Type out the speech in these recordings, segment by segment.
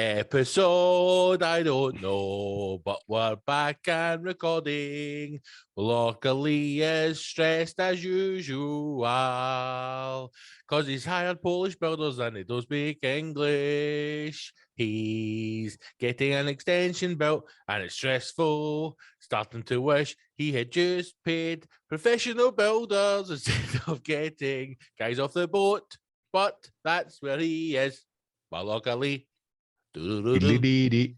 Episode, I don't know, but we're back and recording. Luckily, is stressed as usual, because he's hired Polish builders and he don't speak English. He's getting an extension built and it's stressful, starting to wish he had just paid professional builders instead of getting guys off the boat. But that's where he is. But luckily, we're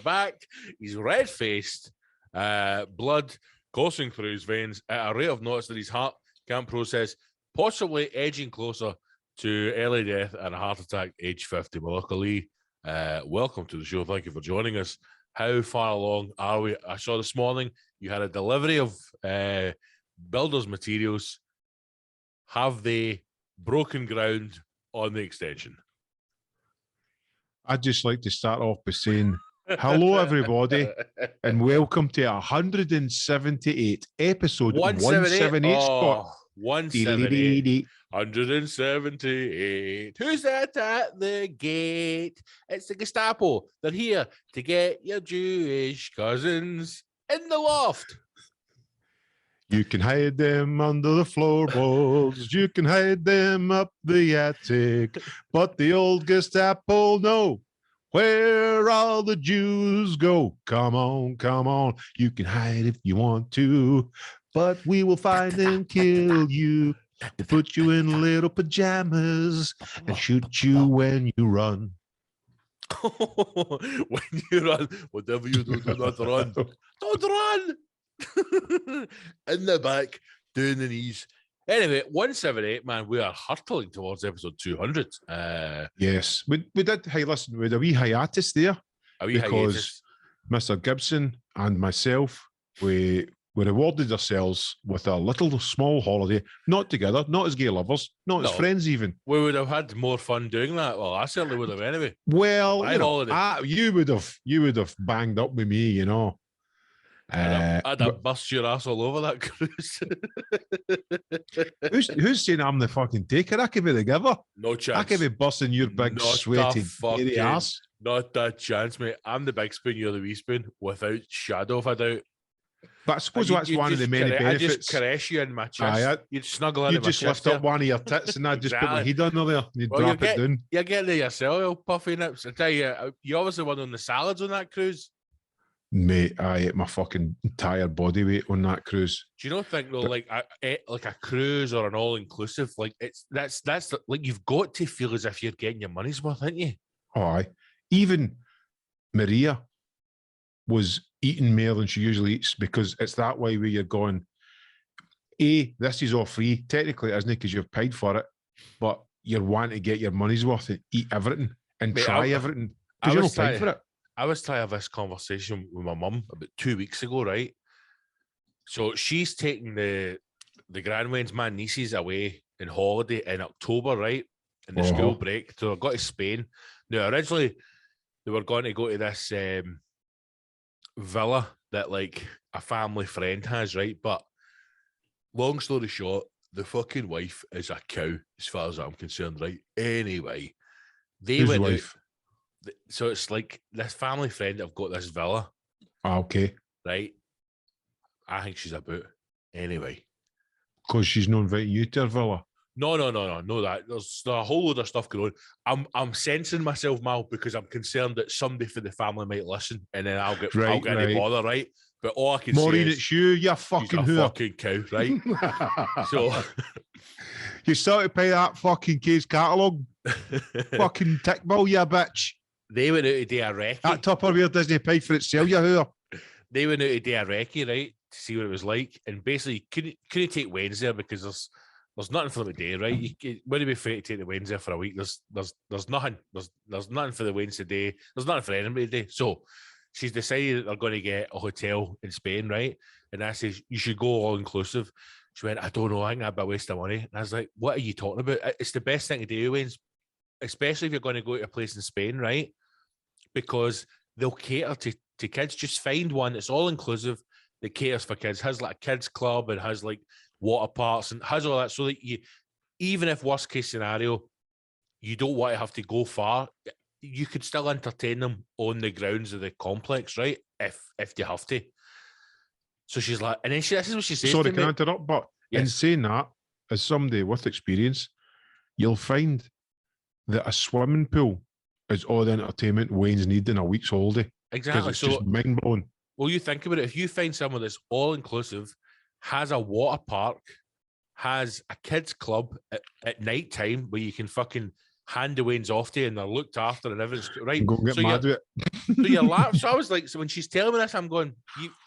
back. He's red-faced, blood coursing through his veins at a rate of knots that his heart can't process, possibly edging closer to early death and a heart attack, age 50. Luckily, welcome to the show. Thank you for joining us. How far along are we? I saw this morning you had a delivery of builders' materials. Have they broken ground on the extension? I'd just like to start off by saying hello, everybody, and welcome to 178 episode 178. Scott. 178. 178. Who's that at the gate? It's the Gestapo. They're here to get your Jewish cousins in the loft. You can hide them under the floorboards. You can hide them up the attic. But the old Gestapo know where all the Jews go. Come on, come on. You can hide if you want to, but we will find and kill you. We'll put you in little pajamas and shoot you when you run. When you run, whatever you do, do not run. Don't run. In the back, doing the knees. Anyway, 178, man, we are hurtling towards episode 200. Yes, we did. Hey, listen, we had a wee hiatus there because Mr. Gibson and myself, we rewarded ourselves with a little small holiday, not together, not as gay lovers, not as friends even. We would have had more fun doing that. Well, I certainly would have anyway. Well, you would have banged up with me, you know. I'd have bust your ass all over that cruise. who's saying I'm the fucking taker? I could be the giver. No chance. I could be busting your big sweaty ass. Not that chance, mate. I'm the big spoon, you're the wee spoon, without shadow of a doubt. But I suppose that's one of the many benefits. I just caress you in my chest. You'd snuggle in my chest. You just lift up one of your tits and I'd just put my head under there. You'd drop it down. You're getting it yourself, you puffy nips. I tell you, you obviously won on the salads on that cruise. Mate, I ate my fucking entire body weight on that cruise. Do you not think though, like a cruise or an all-inclusive, like that's like you've got to feel as if you're getting your money's worth, haven't you? Oh, aye. Even Maria was eating more than she usually eats because it's that way where you're going, this is all free. Technically, it isn't because you've paid for it, but you're wanting to get your money's worth and eat everything and try everything because you don't pay for it. I was trying to have this conversation with my mum about 2 weeks ago, right? So she's taking the grandwains, my nieces, away in holiday in October, right? In the school break. So I got to Spain. Now, originally, they were going to go to this villa that, like, a family friend has, right? But long story short, the fucking wife is a cow, as far as I'm concerned, right? Anyway, they went out. So it's like this family friend have got this villa. Okay. Right? I think she's about. Anyway. Because she's not inviting you to her villa. No, that. There's a whole load of stuff going on. I'm sensing myself, Mal, because I'm concerned that somebody for the family might listen and then I'll get any bother, right? But all I can Maureen, say is... it's you fucking she's a fucking cow, right? So... You still to pay that fucking case catalogue. Fucking tick bill, you bitch. They went out to do a recce. That Tupperware doesn't pay for itself, you whore. They went out to do a recce, right, to see what it was like. And basically, couldn't take Wednesday because there's nothing for them to do, right? You wouldn't be free to take the Wednesday for a week. There's nothing. There's nothing for the Wednesday day. There's nothing for anybody to do. So she's decided that they're going to get a hotel in Spain, right? And I says, you should go all inclusive. She went, I don't know, I think that'd be a waste of money. And I was like, what are you talking about? It's the best thing to do, Wayne, especially if you're going to go to a place in Spain, right? Because they'll cater to kids. Just find one that's all inclusive that caters for kids, has like a kids club and has like water parks and has all that, so that you, even if worst case scenario, you don't want to have to go far. You could still entertain them on the grounds of the complex, right? If you have to. So she's like, and then this is what she says. Sorry, to can me. I interrupt? But in Yes. saying that, as somebody with experience, you'll find that a swimming pool is all the entertainment Wayne's need in a week's holiday. Exactly. Because it's just mind blowing. Well, you think about it. If you find someone that's all inclusive, has a water park, has a kids club at night time where you can fucking hand the Waynes off to and they're looked after and everything's right. Go and get mad with it. So you're laughing. So I was like, so when she's telling me this, I'm going,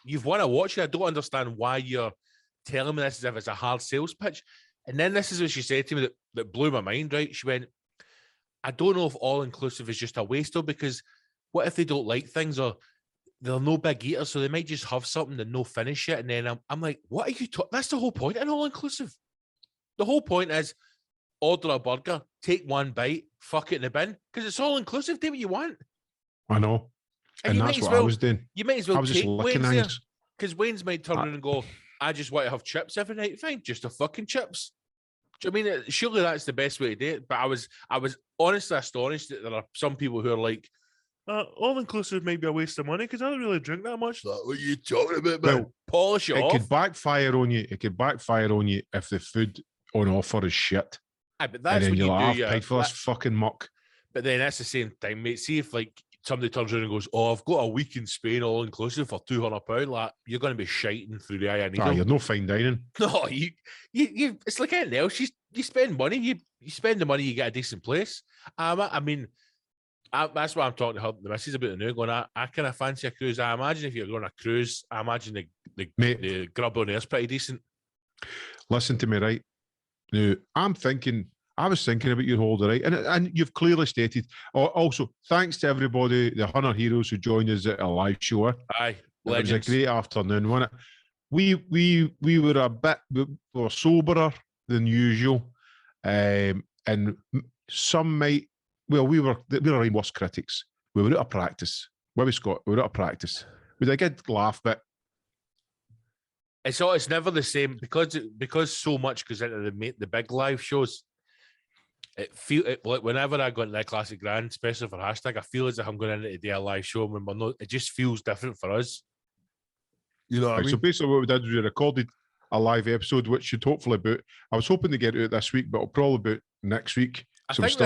you've won a watch. I don't understand why you're telling me this as if it's a hard sales pitch. And then this is what she said to me that blew my mind, right? She went, I don't know if all inclusive is just a waste though, because what if they don't like things or they're no big eaters, so they might just have something and no finish it. And then I'm like, what are you talking? That's the whole point in all inclusive. The whole point is order a burger, take one bite, fuck it in the bin, because it's all inclusive. Do what you want. I know. And that's what I was doing. You might as well take Wayne's there, because Wayne's might turn around and go, I just want to have chips every night. Fine, just a fucking chips. Do you know what I mean? Surely that's the best way to do it. But I was honestly astonished that there are some people who are like, all inclusive may be a waste of money because I don't really drink that much. Like, what are you talking about, man? Well, polish it off. It could backfire on you. It could backfire on you if the food on offer is shit. But that's and then what you're paid for this fucking muck. But then that's the same thing, mate. See if like somebody turns around and goes, "Oh, I've got a week in Spain all inclusive for £200." Like you're going to be shiting through the eye of needle. You're no fine dining. No, you. It's like anything else. You spend money. You spend the money. You get a decent place. I mean. That's why I'm talking to her, the missus about the new going, I kind of fancy a cruise. I imagine if you're going on a cruise, I imagine the grub on there is pretty decent. Listen to me, right? Now, I was thinking about your holiday, right? And you've clearly stated, also, thanks to everybody, the 100 heroes who joined us at a live show. Aye, legends. It was a great afternoon, wasn't it? We were we were soberer than usual. And some might, well, we were our worst critics. We were out of practice. Where we Scott? We were out of practice. We had a good laugh, but it's never the same because so much goes into the big live shows. It like whenever I go into that classic grand, especially for hashtag, I feel as if I'm going into a live show when we're not. It just feels different for us. You know what I mean? So basically, what we did was we recorded a live episode, which should hopefully about. I was hoping to get it out this week, but it'll probably be this week. So I think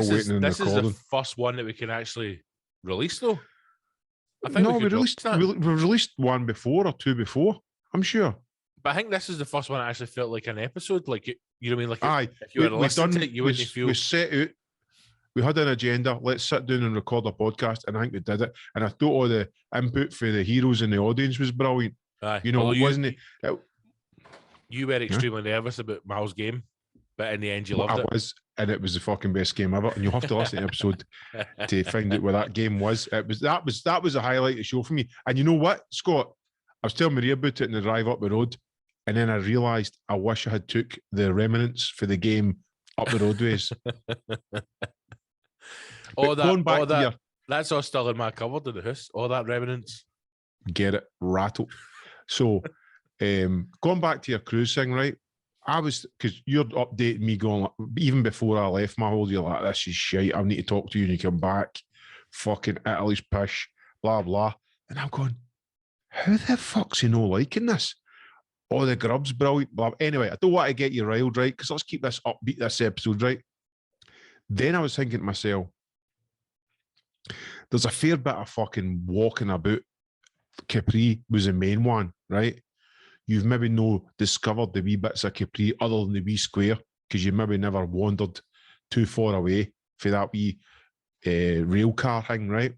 this is the first one that we can actually release, though. I think we released one before or two before, I'm sure. But I think this is the first one that actually felt like an episode. Like, you know what I mean? Like, aye, if you were listening to it, you wouldn't feel... We set out, we had an agenda, let's sit down and record a podcast, and I think we did it. And I thought all the input for the heroes in the audience was brilliant. Aye. You know, wasn't it? You were extremely nervous about Mal's game, but in the end, you loved it. I was, and it was the fucking best game ever. And you'll have to listen to the episode to find out where that game was. That was a highlight of the show for me. And you know what, Scott? I was telling Maria about it in the drive up the road, and then I realised I wish I had took the remnants for the game up the roadways. That's all still in my cupboard in the house. All that remnants. Get it rattled. So, going back to your cruise thing, right? I was, because you're updating me going, even before I left my holiday, you're like, this is shite. I need to talk to you when you come back. Fucking Italy's pish, blah, blah. And I'm going, how the fuck's he no liking this? Oh, the grub's brilliant, blah. Anyway, I don't want to get you riled, right? Because let's keep this upbeat, this episode, right? Then I was thinking to myself, there's a fair bit of fucking walking about. Capri was the main one, right? You've maybe no discovered the wee bits of Capri other than the wee square, because you maybe never wandered too far away for that wee rail car thing, right?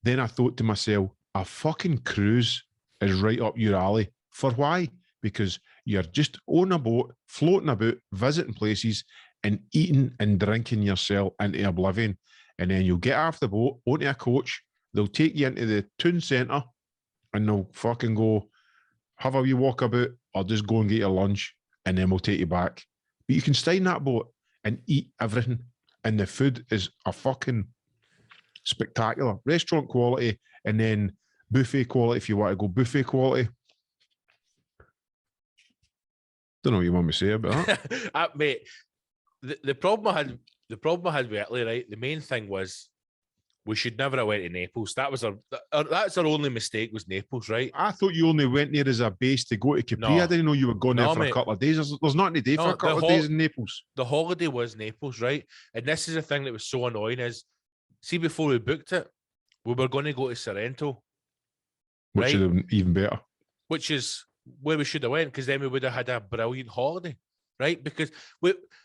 Then I thought to myself, a fucking cruise is right up your alley. For why? Because you're just on a boat, floating about, visiting places, and eating and drinking yourself into oblivion. And then you'll get off the boat, onto a coach, they'll take you into the town centre, and they'll fucking go, have a wee walk about, or just go and get your lunch, and then we'll take you back. But you can stay in that boat and eat everything, and the food is a fucking spectacular. Restaurant quality, and then buffet quality if you want to go buffet quality. Don't know what you want me to say about that. Mate, the problem I had the problem I had with Italy, right? The main thing was we should never have went to Naples. That's our only mistake was Naples, right? I thought you only went there as a base to go to Capri. No. I didn't know you were going there for mate. a couple of days. There's nothing to do for a couple of days in Naples. The holiday was Naples, right? And this is the thing that was so annoying is, see, before we booked it, we were going to go to Sorrento. Which would have been even better. Which is where we should have went, because then we would have had a brilliant holiday, right? Because,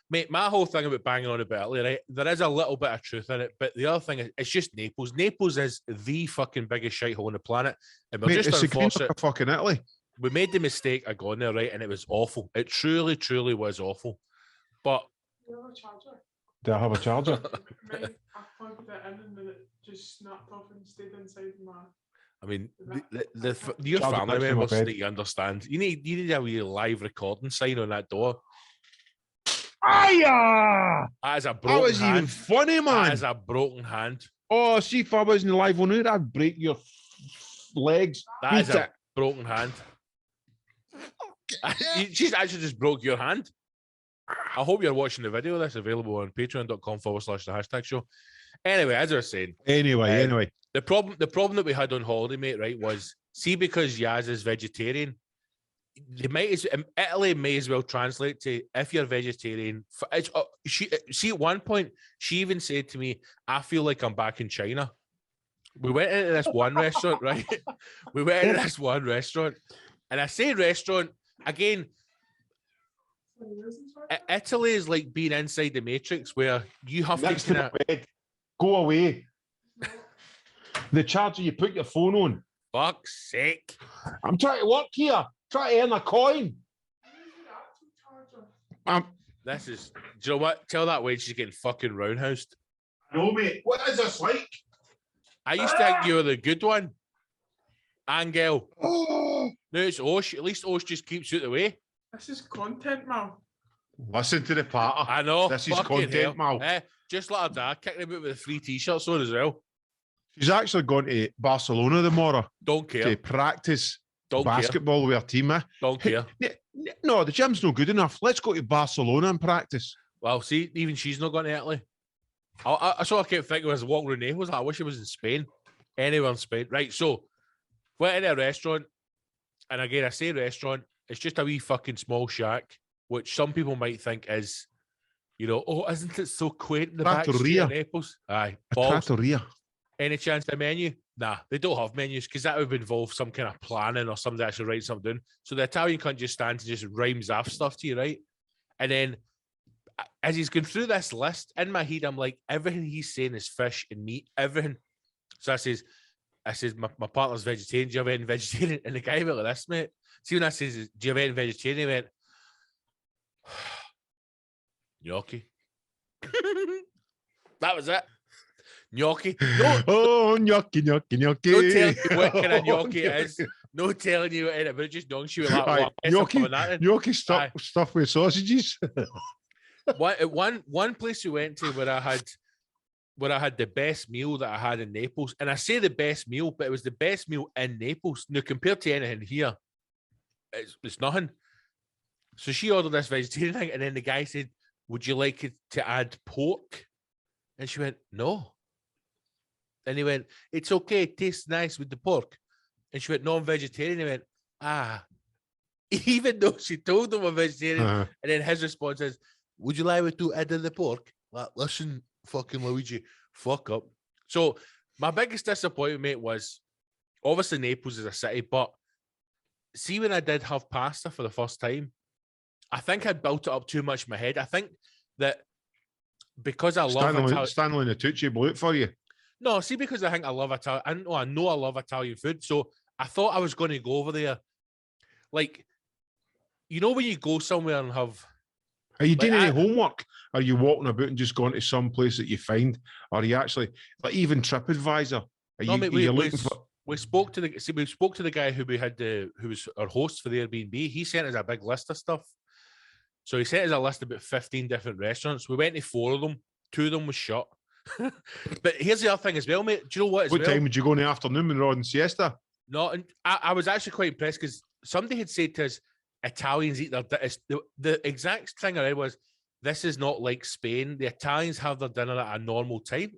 mate, my whole thing about banging on about Italy, right? There is a little bit of truth in it, but the other thing is, it's just Naples. Naples is the fucking biggest shithole on the planet. And we're just unfortunate. Fucking Italy. We made the mistake of going there, right? And it was awful. It truly, truly was awful. But... Do you have a charger? Do I have a charger? I plugged it in and then it just snapped off and stayed inside my... I mean, your family members that you understand. You need a wee live recording sign on that door. That is a broken was hand. Even funny, man. That is a broken hand. Oh, see, if I wasn't live on it, I'd break your legs. That is a broken hand. She's actually just broke your hand. I hope you're watching the video. That's available on patreon.com/the hashtag show. Anyway, as I was saying. Anyway. The problem that we had on holiday, mate, right, was, see, because Yaz is vegetarian, Italy may as well translate to, if you're vegetarian. See, at one point, she even said to me, I feel like I'm back in China. We went into this one restaurant, right? We went into this one restaurant. And I say restaurant, again, Italy is like being inside the Matrix, where you have to go away. The charger you put your phone on. Fuck's sake. I'm trying to work here. Try to earn a coin. This is, do you know what? Tell that way she's getting fucking roundhoused. No, mate. What is this like? I used to think you were the good one. Angel. No, it's Osh. At least Osh just keeps you out the way. This is content, Mal. Listen to the patter. I know. This is content, Mal. Just let her dad kick them out with the free t-shirts on as well. She's actually going to Barcelona tomorrow. Don't care. To practice Don't basketball care. with her team. Don't care. No, the gym's not good enough. Let's go to Barcelona and practice. Well, see, even she's not going to Italy. I saw I kept thinking as I was walking around Naples, I wish it was in Spain. Anywhere in Spain. Right, so went into a restaurant, and again, I say restaurant, it's just a wee fucking small shack, which some people might think is, you know, oh, isn't it so quaint in the back street of Naples? Aye, balls. Trattoria. Any chance of menu? Nah, they don't have menus, because that would involve some kind of planning or somebody actually write something down. So the Italian can't just stand and just rhymes off stuff to you, right? And then as he's going through this list, in my head, I'm like, everything he's saying is fish and meat, everything. So I says, my partner's vegetarian. Do you have any vegetarian? And the guy went like this, mate. See, when I says, do you have any vegetarian? He went, gnocchi. That was it. Gnocchi. Oh, gnocchi. No telling you what kind of gnocchi it is. No telling you what in it, but it just knocks you like gnocchi stuff with sausages. One place we went to where I had the best meal that I had in Naples, and I say the best meal, but it was the best meal in Naples. Now, compared to anything here, it's nothing. So she ordered this vegetarian thing, and then the guy said, "Would you like it to add pork?" And she went, "No." And he went, "It's okay, it tastes nice with the pork." And she went, "No, I'm vegetarian." He went, "Ah." Even though she told him I'm vegetarian, and then his response is, "Would you like me to add in the pork?" Like, listen, fucking Luigi, fuck up. So my biggest disappointment, mate, was obviously Naples is a city, but see, when I did have pasta for the first time, I think I'd built it up too much in my head. I think that because I love Italian... Stanley Natucci blew it for you. No, see, because I think I love Italian. I know I love Italian food, so I thought I was going to go over there. Like, you know when you go somewhere and have... Are you doing any homework? Are you walking about and just going to some place that you find? Or are you actually, like, even TripAdvisor? We spoke to the guy who was our host for the Airbnb. He sent us a big list of stuff. So he sent us a list of about 15 different restaurants. We went to 4 of them. 2 of them was shut. But here's the other thing as well, mate. Do you know what? What time would you go in the afternoon when you're on siesta? No, and I was actually quite impressed because somebody had said to us, Italians eat their... The exact thing I read was, this is not like Spain. The Italians have their dinner at a normal time.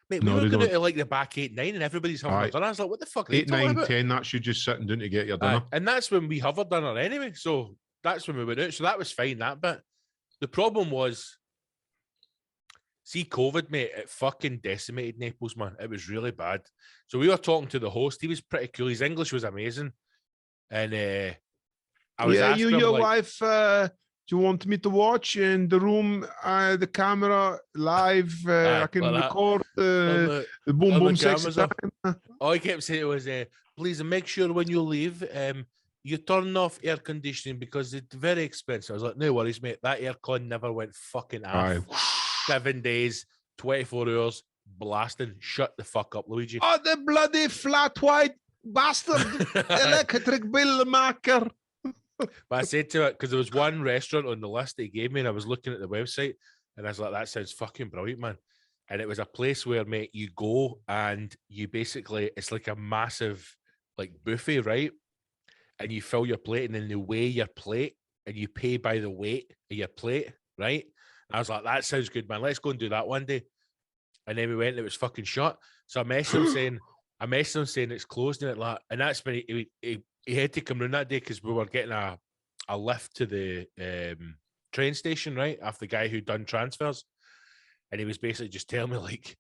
Mate, we No, were they going don't. out at like the back 8, 9, and everybody's having their Aye. dinner. I was like, what the fuck are they 8, talking 9, about? 10, that's you just sitting down to get your dinner. And that's when we have our dinner anyway. So that's when we went out. So that was fine, that bit. The problem was, see, COVID, mate, it fucking decimated Naples, man. It was really bad. So we were talking to the host. He was pretty cool. His English was amazing. And I was asking him, your like, wife, do you want me to watch in the room, the camera, live? I can like that. record the boom on boom the sexy cameras, time. all I kept saying was, please make sure when you leave, you turn off air conditioning because it's very expensive. I was like, no worries, mate. That aircon never went fucking off. Aye. 7 days, 24 hours, blasting. Shut the fuck up, Luigi. Oh, the bloody flat white bastard electric bill maker. But I said to it, because there was one restaurant on the list that he gave me, and I was looking at the website, and I was like, that sounds fucking brilliant, man. And it was a place where, mate, you go and you basically, it's like a massive, like, buffet, right? And you fill your plate, and then they weigh your plate, and you pay by the weight of your plate, right? And I was like, that sounds good, man. Let's go and do that one day. And then we went, and it was fucking shut. So I messaged him saying it's closed, and it like, and that's when he had to come round that day because we were getting a lift to the train station, right? After the guy who'd done transfers. And he was basically just telling me, like,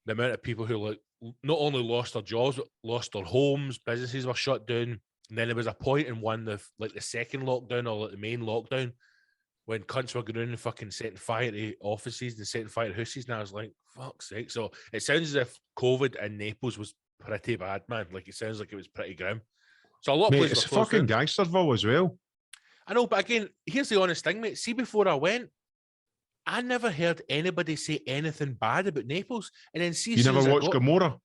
the amount of people who, like, not only lost their jobs, but lost their homes, businesses were shut down. And then there was a point in the second lockdown, or like the main lockdown, when cunts were going around and fucking setting fire to offices and setting fire to houses. And I was like, fuck's sake. So it sounds as if COVID in Naples was pretty bad, man. Like, it sounds like it was pretty grim. So a lot of Mate, places it's were closed fucking down. Gangsterville as well. I know, but again, here's the honest thing, mate. See, before I went, I never heard anybody say anything bad about Naples. And then see, You never watched Gomorrah?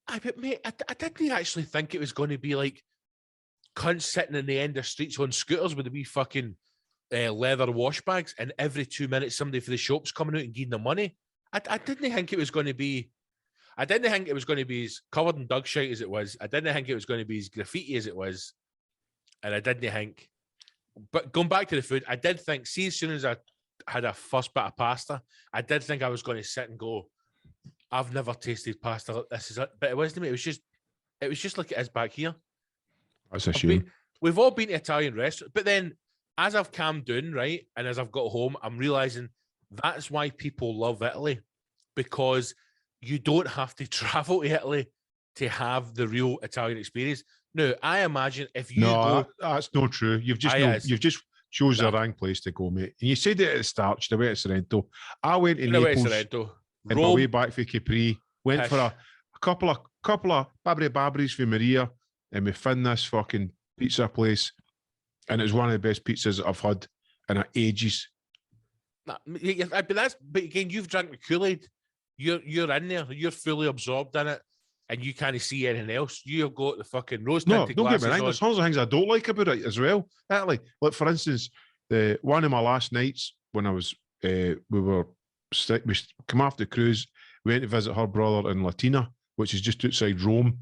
But mate, I didn't actually think it was going to be like cunts sitting in the end of streets on scooters with the wee fucking leather wash bags, and every 2 minutes somebody for the shop's coming out and giving them money. I didn't think it was going to be. I didn't think it was going to be as covered in dog shite as it was. I didn't think it was going to be as graffiti as it was. And I didn't think. But going back to the food, I did think, see, as soon as I had a first bit of pasta, I did think I was going to sit and go, I've never tasted pasta like this. But it wasn't. It was just like it is back here. That's a shame. We've all been to Italian restaurants, but then as I've calmed down, right, and as I've got home, I'm realizing that's why people love Italy, because you don't have to travel to Italy to have the real Italian experience. Now, I imagine if you go, that's not true. You've just chose the wrong place to go, mate. And you said it at the start. You went to Sorrento. I went to Naples. And my way back for Capri, went for a couple of babris for Maria, and we found this fucking pizza place, and it was one of the best pizzas I've had in ages. But again, you've drank the Kool-Aid. You're in there. You're fully absorbed in it, and you can't see anything else. You've got the fucking rose tinted don't get me glasses wrong. on. There's tons of things I don't like about it as well. Italy, like for instance, one of my last nights when I was we come off the cruise, we went to visit her brother in Latina, which is just outside Rome.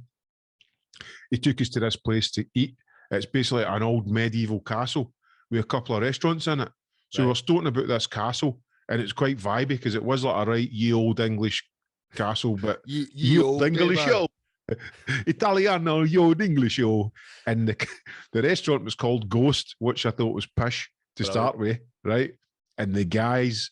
He took us to this place to eat. It's basically an old medieval castle with a couple of restaurants in it. So we're talking about this castle, and it's quite vibey because it was like a right ye old English castle, but ye old English Italiano, ye old English, yo. And the restaurant was called Ghost, which I thought was pish to start with, right? And the guys,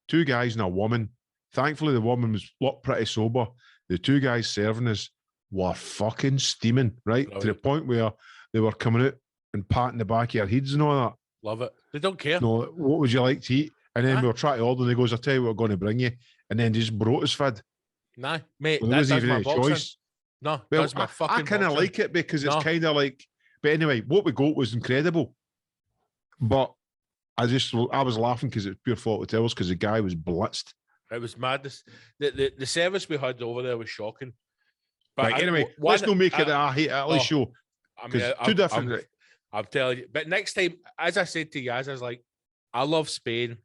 2 guys and a woman. Thankfully, the woman looked pretty sober. The 2 guys serving us were fucking steaming, right? To the point where they were coming out and patting the back of your heads and all that. Love it. They don't care. No, what would you like to eat? And then we were trying to order, and he goes, I'll tell you what we're going to bring you. And then just brought us food. Nah, mate, well, there wasn't even any choice. No, well, that's my fucking I kind of like it because it's kind of like, but anyway, what we got was incredible. But I was laughing because it was pure fault of tellers because the guy was blitzed. It was madness. The service we had over there was shocking. But right, anyway, let's not make it a hate Italy show. I mean, two different. I'm telling you. But next time, as I said to you guys, I was like, I love Spain.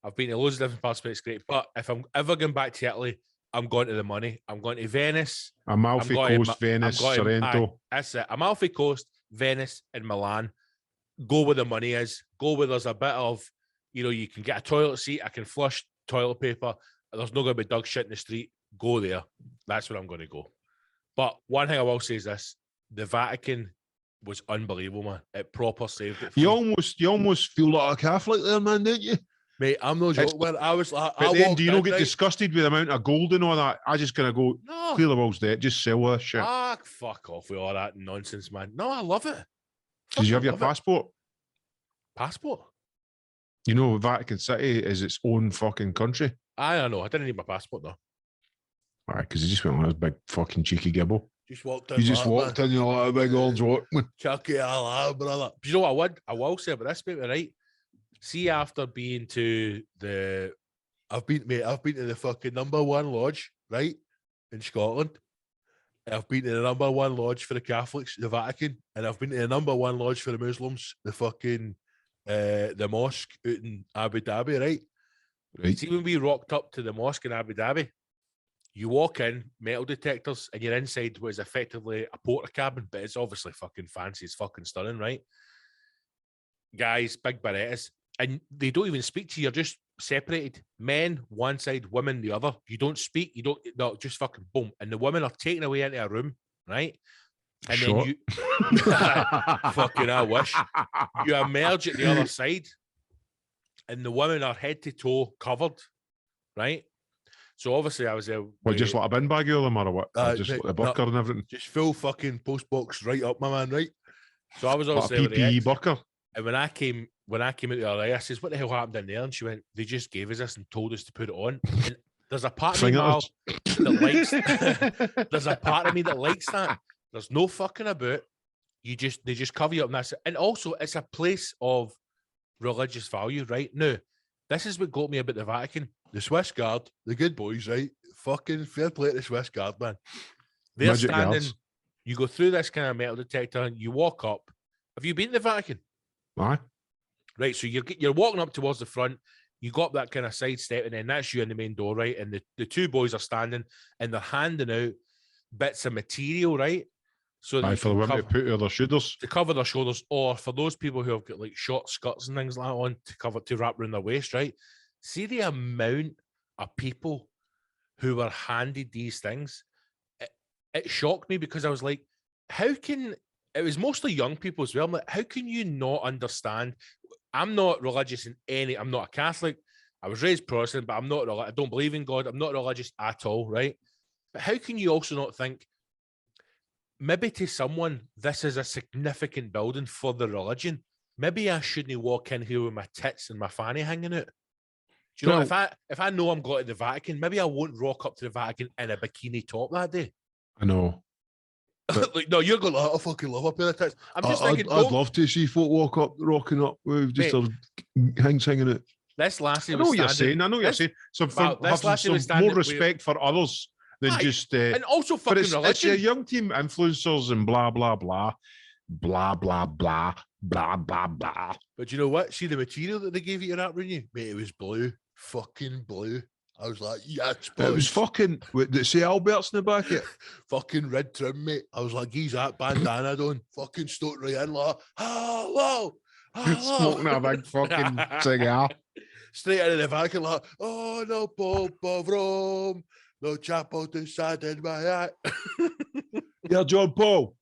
I've been to loads of different parts of it. It's great. But if I'm ever going back to Italy, I'm going to the money. I'm going to Venice. Amalfi Coast, Venice, Sorrento. That's it. Amalfi Coast, Venice, and Milan. Go where the money is. Go where there's a bit of you know, you can get a toilet seat, I can flush toilet paper, there's not going to be dog shit in the street, go there. That's where I'm going to go. But one thing I will say is this, the Vatican was unbelievable, man. It proper saved it for me. You almost feel like a Catholic there, man, don't you? Mate, I'm no joke, man. I was like, But then do you not get disgusted with the amount of gold and all that? I just gonna go clear the walls there, just sell that shit. Ah, fuck off with all that nonsense, man. No, I love it. Did you have your passport? Passport? You know, Vatican City is its own fucking country. I don't know. I didn't need my passport though. All right, because you just went on this big fucking cheeky Gibbo. Just walked in. You just walked in, you're like a big orange Walkman. Chuck it all out, brother. But you know what I will say about this, mate, right? See, after being to the, I've been to the fucking #1 lodge, right, in Scotland. I've been to the #1 lodge for the Catholics, the Vatican, and I've been to the #1 lodge for the Muslims, the fucking, the mosque out in Abu Dhabi, right? Right. See, when we rocked up to the mosque in Abu Dhabi, you walk in, metal detectors, and you're inside what is effectively a porter cabin, but it's obviously fucking fancy, it's fucking stunning, right? Guys, big Berettas, and they don't even speak to you, you're just separated. Men one side, women the other. You don't speak, no, just fucking boom. And the women are taken away into a room, right? And then you fucking I wish. You emerge at the other side, and the women are head to toe covered, right? So obviously I was there. Well, just like a bin bag of them or what? Just like the burger and everything. Just full fucking post box right up, my man, right? So I was obviously like a PPE burger. And when I came out to her, I says, "What the hell happened in there?" And she went, "They just gave us this and told us to put it on." And there's a part of me, Mal, that likes. There's a part of me that likes that. There's no fucking about. They just cover you up, and that's it. And also, it's a place of religious value, right? Now, this is what got me about the Vatican. The Swiss Guard, the good boys, right? Fucking fair play to the Swiss Guard, man. They're Magic standing. guards. You go through this kind of metal detector, and you walk up. Have you been to the Vatican? Aye. Right, so you're walking up towards the front, you got that kind of side step, and then that's you in the main door, right? And the two boys are standing and they're handing out bits of material, right? So Aye, for the women to put on their shoulders. To cover their shoulders, or for those people who have got like short skirts and things like that on to wrap around their waist, right? See the amount of people who were handed these things. It shocked me because I was like, how can it was mostly young people as well. I'm like, how can you not understand? I'm not religious in any, I'm not a Catholic. I was raised Protestant, but I don't believe in God. I'm not religious at all, right? But how can you also not think, maybe to someone, this is a significant building for the religion. Maybe I shouldn't walk in here with my tits and my fanny hanging out. Do you know, if I know I'm going to the Vatican, maybe I won't rock up to the Vatican in a bikini top that day. I know. Like, no, you're going, I fucking love a pair of tits. I'm just thinking, I'd love to see folk rocking up with just their hands hanging out. This lassie I know what you're saying. Some more respect for others than just and also fucking religion. It's your young team influencers and blah blah blah, blah blah blah, blah blah blah. But you know what? See the material that they gave you to wrap around you, mate. It was blue, fucking blue. I was like, yes, boys. It was fucking. Did it say Albert's in the back of it? Fucking red trim, mate. I was like, he's that bandana on. Fucking stoked right in, like, hello. Smoking a big fucking cigar. Straight out of the Vatican, like, oh, no Pope of Rome, no chapel to sadden my eye. Yeah, John Paul.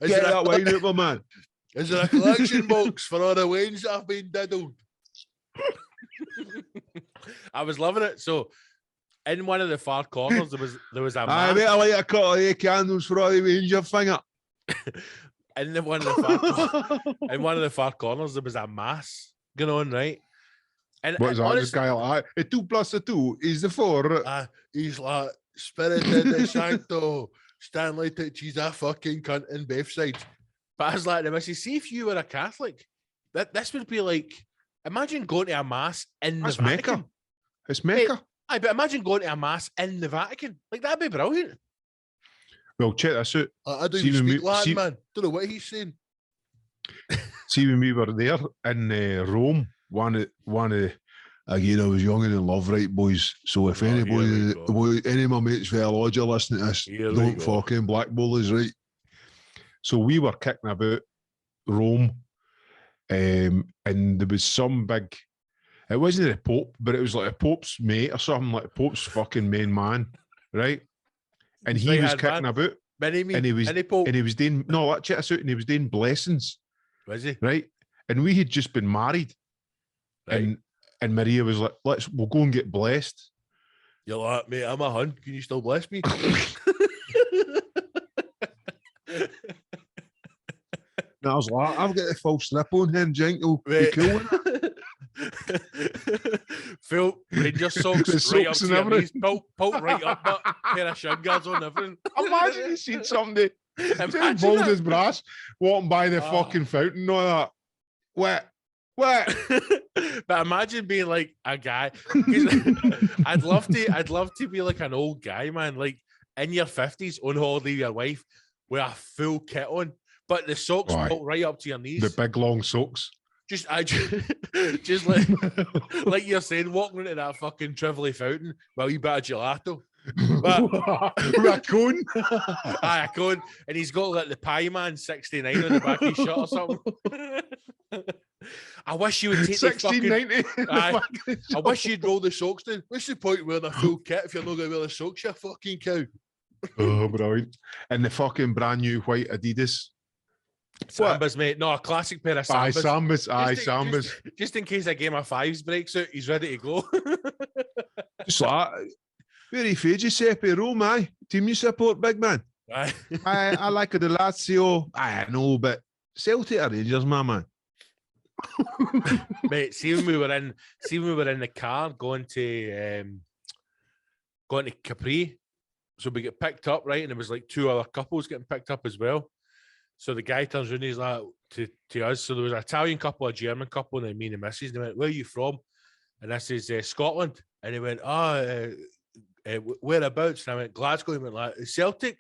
Get that wine out, my man. Is there a collection box for all the wines that have been diddled? I was loving it. So, in one of the far corners, there was a. I bet I like a couple of candles for all the wines your finger. In one of the far corners, there was a mass going on, right? And what is that? This guy like, 2 plus 2 is 4. He's like, Spirited de Sancto, Stanley she's a fucking cunt in both sides. But I was like, see if you were a Catholic, this would be like, imagine going to a mass in the Vatican. Mecca. It's Mecca. Aye, but imagine going to a mass in the Vatican. Like, that'd be brilliant. Well, check this out. I don't even speak Latin, man. Don't know what he's saying. See, when we were there in Rome, one of again, I was young and in love, right, boys? So if any of my mates for lodge are listening to this, don't fucking blackball us, right? So we were kicking about Rome, and there was some big. It wasn't the Pope, but it was like a Pope's mate or something, like a Pope's fucking main man, right? And he was kicking about, and he was doing check us out, and he was doing blessings. Was he? Right? And we had just been married, right? And Maria was like, we'll go and get blessed. You're like, mate, I'm a hun. Can you still bless me? And I was like, I've got a full slip on here, Jink. It'll be cool. Phil, Ranger socks right up to your knees, pulled right up, but pair of shin guards on everything. Imagine you seen somebody bold as brass walking by the fucking fountain and all that. What? But imagine being like a guy. I'd love to be like an old guy, man, like in your 50s on holiday with your wife with a full kit on, but the socks pulled right up to your knees. The big long socks. Just like you're saying, walking into that fucking Trivoli fountain with a wee bit of gelato. Raccoon. A cone. And he's got like the Pie Man 69 on the back of his shirt or something. I wish you would take the fucking... I wish you'd roll the socks down. What's the point of wearing a full kit if you're not going to wear the socks, you fucking cow? Oh, brilliant. And the fucking brand new white Adidas. Sambas, mate. No, a classic pair of Sambas. Sambas. Just in case a game of fives breaks out, he's ready to go. Just like, very fair, Giuseppe Rome, aye. Team you support, big man. I like the Lazio. I know, but Celtic are Rangers, my man. Mate, see when we were in the car going to Capri, so we get picked up, right? And there was like two other couples getting picked up as well. So the guy turns around and he's like to us. So there was an Italian couple, a German couple, and then me and the missus. And they went, "Where are you from?" And I says, "Scotland." And he went, "Whereabouts?" And I went, "Glasgow." He went like, "Celtic."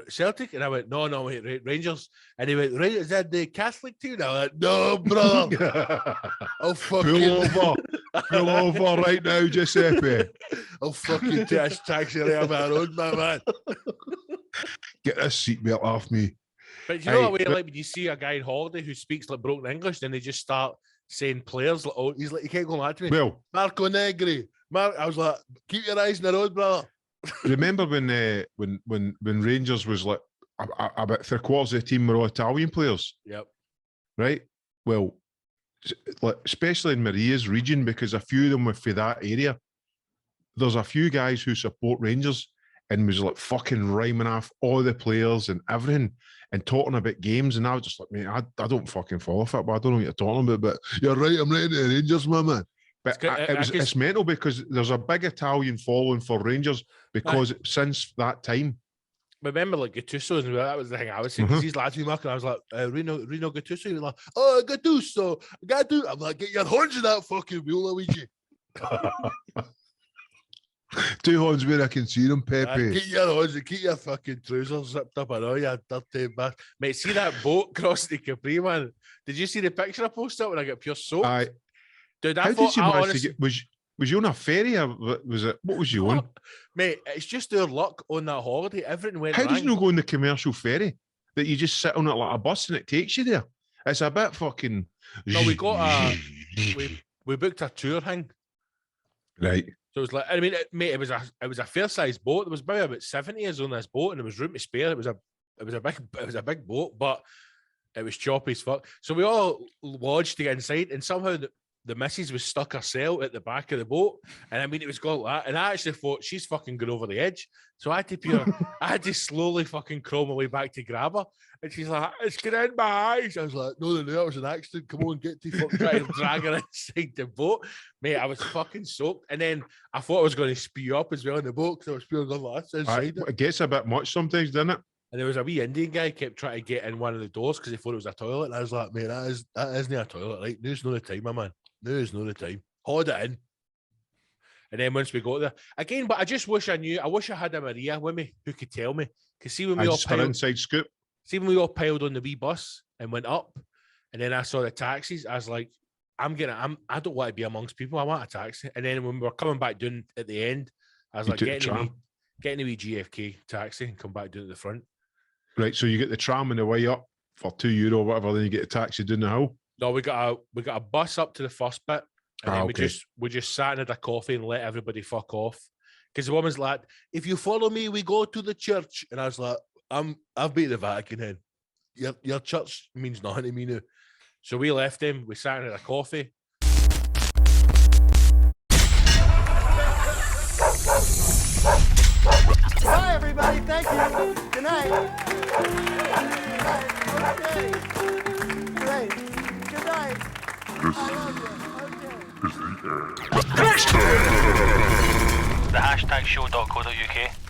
Celtic, and I went, no, wait, Rangers. And he went, right, is that the Catholic team? And I went, no, brother. I'll fucking pull over right now, Giuseppe. I'll fucking take a taxi around my road, my man. Get this seatbelt off me. But you know what way, like when you see a guy in holiday who speaks like broken English, then they just start saying players like, oh, he's like, you can't go like to me. Well, Marco Negri. I was like, keep your eyes on the road, brother. Remember when Rangers was like about 3/4 of the team were all Italian players? Yep. Right? Well, like, especially in Maria's region, because a few of them were for that area. There's a few guys who support Rangers and was like fucking rhyming off all the players and everything and talking about games. And I was just like, mate, I don't fucking follow football. I don't know what you're talking about, but you're right, I'm right to the Rangers, my man. But it's mental because there's a big Italian following for Rangers because since that time. Remember, like Gattuso, and that was the thing I was saying. Because these lads we marking, I was like, Rino Gattuso. He was like, oh, Gattuso, I'm like, get your horns in that fucking wheel, Luigi. 2 horns where I can see them, Pepe. Keep your horns and keep your fucking trousers zipped up and all, you dirty bastard. Mate, see that boat cross the Capri, man? Did you see the picture I posted up when I got pure soaked? Dude, How did you manage to get? Was you on a ferry or was it? What was you on? Mate, it's just our luck on that holiday. Everything went. How did you not go on the commercial ferry that you just sit on it like a bus and it takes you there? It's a bit fucking. No, we got we booked a tour thing. Right. So it was like, I mean, mate, it was a fair sized boat. There was maybe about 70 of us on this boat, and there was room to spare. It was a big boat, but it was choppy as fuck. So we all lodged to get inside, and somehow the missus was stuck herself at the back of the boat. And I mean, it was going like that. And I actually thought she's fucking going over the edge. So I had to slowly fucking crawl my way back to grab her. And she's like, it's getting in my eyes. I was like, no, it was an accident. Come on, get to fucking try and drag her inside the boat. Mate, I was fucking soaked. And then I thought I was going to spew up as well in the boat because I was spewing on like that inside it. It gets a bit much sometimes, doesn't it? And there was a wee Indian guy kept trying to get in one of the doors because he thought it was a toilet. And I was like, mate, that isn't a toilet. Right? Now's not the time, my man. Now's not the time. Hold it in. And then once we got there, again, but I just wish I knew. I wish I had a Maria with me who could tell me. Because see when we all piled, inside scoop. See when we all piled on the wee bus and went up, and then I saw the taxis. I was like, I don't want to be amongst people. I want a taxi. And then when we were coming back down at the end, I was like, getting a wee GFK taxi and come back down to the front. Right. So you get the tram on the way up for €2 or whatever, then you get a taxi down the hill. No, we got a bus up to the first bit, and then okay. we just sat and had a coffee and let everybody fuck off. Because the woman's like, "If you follow me, we go to the church." And I was like, "I've been to the Vatican, then. Your church means nothing to me now." So we left him. We sat and had a coffee. Bye, everybody. Thank you. Good night. Okay. Great. Good night. I love you. Okay. The HashTag show.co.uk